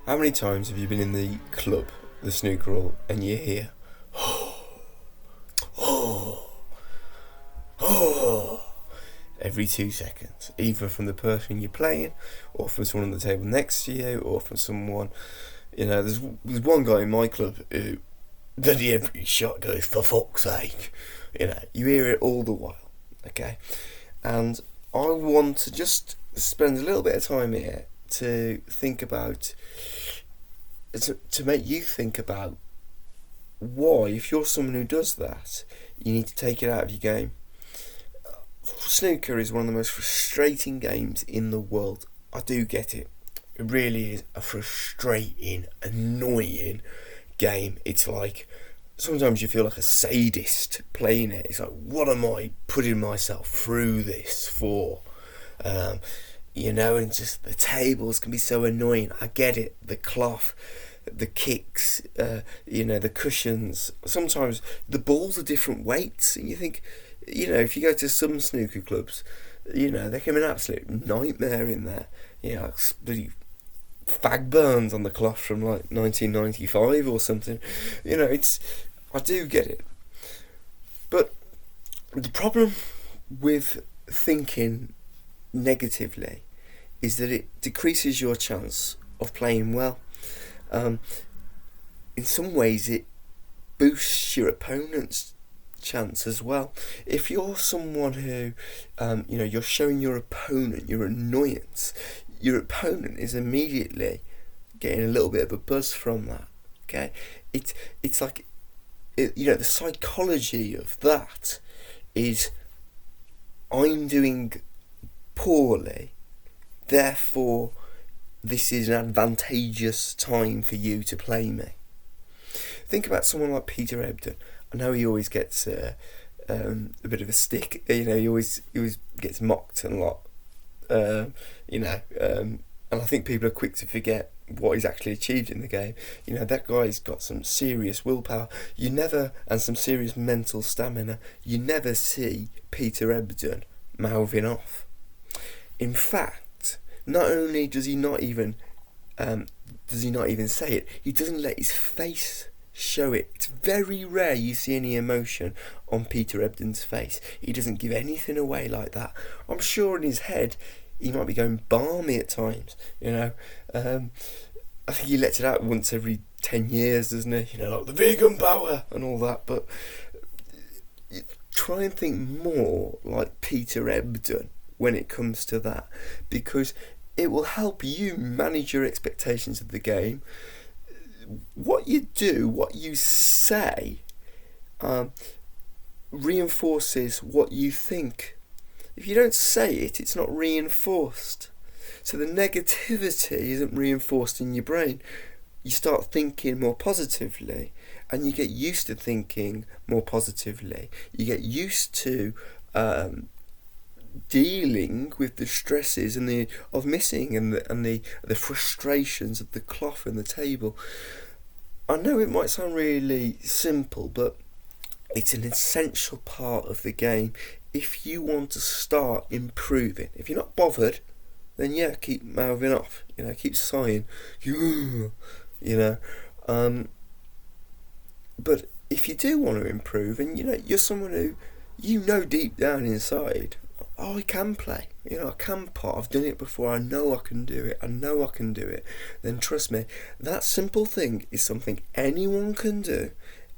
How many times have you been in the club, the snooker hall, and you hear, every 2 seconds, either from the person you're playing, or from someone on the table next to you, or from someone, there's one guy in my club who, bloody every shot goes, for fuck's sake. You hear it all the while, okay? And I want to just spend a little bit of time here to think about, to make you think about why, if you're someone who does that, you need to take it out of your game. Snooker is one of the most frustrating games in the world. I do get it. It really is a frustrating, annoying game. It's like, sometimes you feel like a sadist playing it. It's like, what am I putting myself through this for? And just the tables can be so annoying. I get it. The cloth, the kicks, the cushions. Sometimes the balls are different weights, and you think, if you go to some snooker clubs, they can be an absolute nightmare in there. Like bloody fag burns on the cloth from like 1995 or something. I do get it. But the problem with thinking negatively is that it decreases your chance of playing well. In some ways, it boosts your opponent's chance as well. If you're someone who, you're showing your opponent your annoyance, your opponent is immediately getting a little bit of a buzz from that. Okay, it's like, the psychology of that is, I'm doing poorly, therefore this is an advantageous time for you to play me. Think about someone like Peter Ebdon. I know he always gets a bit of a stick. He always gets mocked and a lot. And I think people are quick to forget what he's actually achieved in the game. That guy's got some serious willpower. And some serious mental stamina. You never see Peter Ebdon mouthing off. In fact, not only does he not even say it, he doesn't let his face show it. It's very rare you see any emotion on Peter Ebdon's face. He doesn't give anything away like that. I'm sure in his head he might be going balmy at times. I think he lets it out once every 10 years, doesn't he? Like the vegan power and all that. But try and think more like Peter Ebdon when it comes to that, because it will help you manage your expectations of the game. What you do, what you say, reinforces what you think. If you don't say it, it's not reinforced. So the negativity isn't reinforced in your brain. You start thinking more positively, and you get used to thinking more positively. You get used to dealing with the stresses of missing and the frustrations of the cloth and the table. I know it might sound really simple, but it's an essential part of the game if you want to start improving. If you're not bothered, then keep mouthing off, keep sighing, but if you do want to improve, and you're someone who deep down inside, I can play, I can pot, I've done it before, I know I can do it, then trust me, that simple thing is something anyone can do.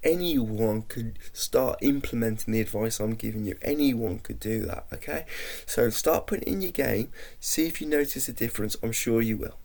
Anyone could start implementing the advice I'm giving you. Anyone could do that, okay? So start putting it in your game, see if you notice a difference. I'm sure you will.